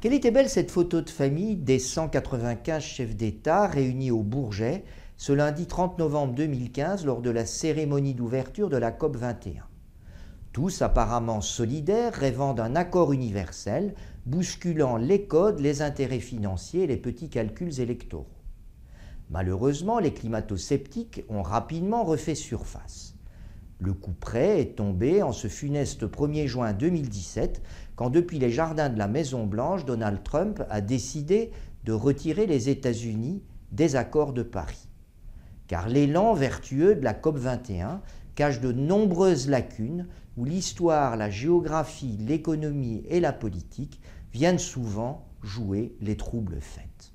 Quelle était belle cette photo de famille des 195 chefs d'État réunis au Bourget ce lundi 30 novembre 2015 lors de la cérémonie d'ouverture de la COP 21. Tous apparemment solidaires, rêvant d'un accord universel, bousculant les codes, les intérêts financiers et les petits calculs électoraux. Malheureusement, les climato-sceptiques ont rapidement refait surface. Le coup près est tombé en ce funeste 1er juin 2017, quand depuis les jardins de la Maison-Blanche, Donald Trump a décidé de retirer les États-Unis des accords de Paris. Car l'élan vertueux de la COP 21 cache de nombreuses lacunes où l'histoire, la géographie, l'économie et la politique viennent souvent jouer les troubles faits.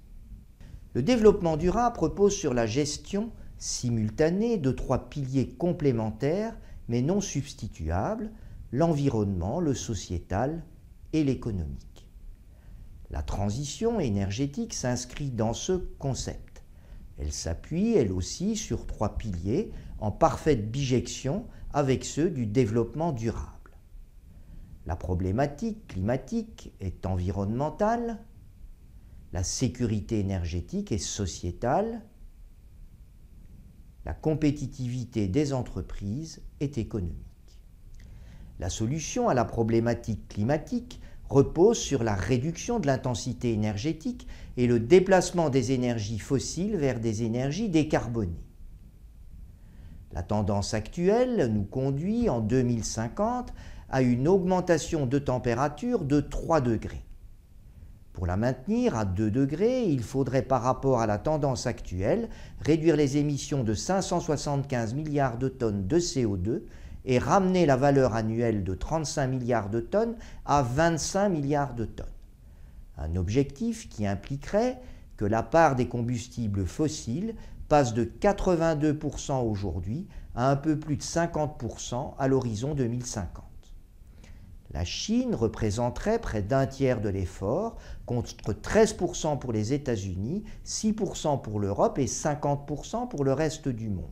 Le développement durable repose sur la gestion simultanée de 3 piliers complémentaires mais non substituables, l'environnement, le sociétal et l'économique. La transition énergétique s'inscrit dans ce concept. Elle s'appuie, elle aussi, sur 3 piliers en parfaite bijection avec ceux du développement durable. La problématique climatique est environnementale, la sécurité énergétique est sociétale, la compétitivité des entreprises est économique. La solution à la problématique climatique repose sur la réduction de l'intensité énergétique et le déplacement des énergies fossiles vers des énergies décarbonées. La tendance actuelle nous conduit en 2050 à une augmentation de température de 3 degrés. Pour la maintenir à 2 degrés, il faudrait par rapport à la tendance actuelle réduire les émissions de 575 milliards de tonnes de CO2 et ramener la valeur annuelle de 35 milliards de tonnes à 25 milliards de tonnes. Un objectif qui impliquerait que la part des combustibles fossiles passe de 82% aujourd'hui à un peu plus de 50% à l'horizon 2050. La Chine représenterait près d'un tiers de l'effort, contre 13% pour les États-Unis, 6% pour l'Europe et 50% pour le reste du monde.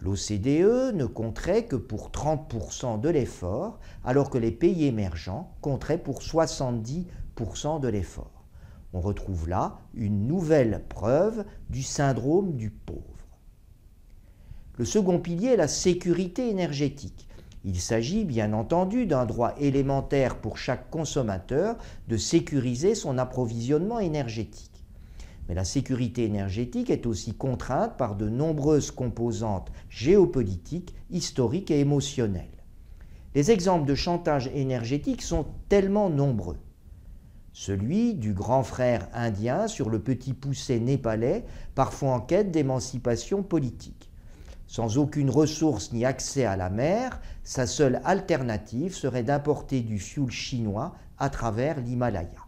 L'OCDE ne compterait que pour 30% de l'effort, alors que les pays émergents compteraient pour 70% de l'effort. On retrouve là une nouvelle preuve du syndrome du pauvre. Le second pilier est la sécurité énergétique. Il s'agit bien entendu d'un droit élémentaire pour chaque consommateur de sécuriser son approvisionnement énergétique. Mais la sécurité énergétique est aussi contrainte par de nombreuses composantes géopolitiques, historiques et émotionnelles. Les exemples de chantage énergétique sont tellement nombreux. Celui du grand frère indien sur le petit poucet népalais, parfois en quête d'émancipation politique. Sans aucune ressource ni accès à la mer, sa seule alternative serait d'importer du fioul chinois à travers l'Himalaya.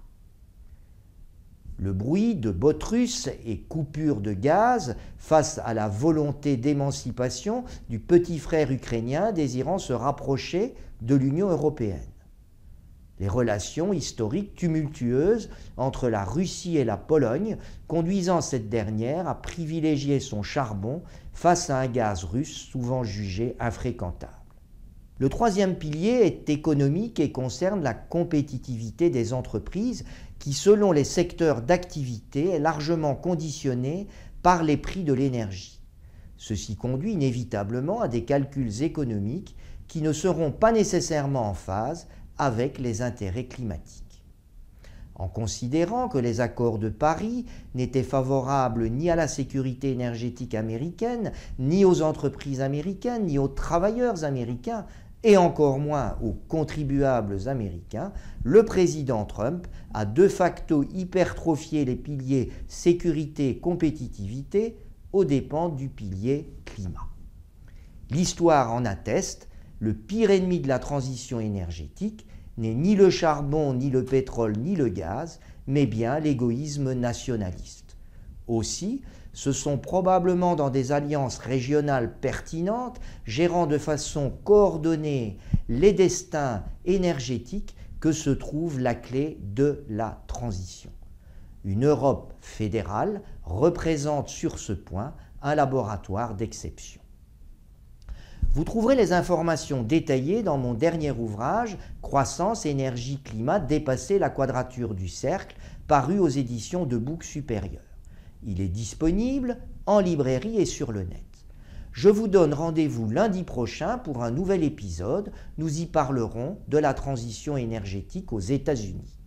Le bruit de bottes russes et coupures de gaz face à la volonté d'émancipation du petit frère ukrainien désirant se rapprocher de l'Union européenne. Les relations historiques tumultueuses entre la Russie et la Pologne, conduisant cette dernière à privilégier son charbon face à un gaz russe souvent jugé infréquentable. Le troisième pilier est économique et concerne la compétitivité des entreprises qui, selon les secteurs d'activité, est largement conditionnée par les prix de l'énergie. Ceci conduit inévitablement à des calculs économiques qui ne seront pas nécessairement en phase avec les intérêts climatiques. En considérant que les accords de Paris n'étaient favorables ni à la sécurité énergétique américaine, ni aux entreprises américaines, ni aux travailleurs américains, et encore moins aux contribuables américains, le président Trump a de facto hypertrophié les piliers sécurité-compétitivité aux dépens du pilier climat. L'histoire en atteste. Le pire ennemi de la transition énergétique n'est ni le charbon, ni le pétrole, ni le gaz, mais bien l'égoïsme nationaliste. Aussi, ce sont probablement dans des alliances régionales pertinentes, gérant de façon coordonnée les destins énergétiques, que se trouve la clé de la transition. Une Europe fédérale représente sur ce point un laboratoire d'exception. Vous trouverez les informations détaillées dans mon dernier ouvrage « Croissance, énergie, climat, dépasser la quadrature du cercle » paru aux éditions de Bouc Supérieur. Il est disponible en librairie et sur le net. Je vous donne rendez-vous lundi prochain pour un nouvel épisode. Nous y parlerons de la transition énergétique aux États-Unis.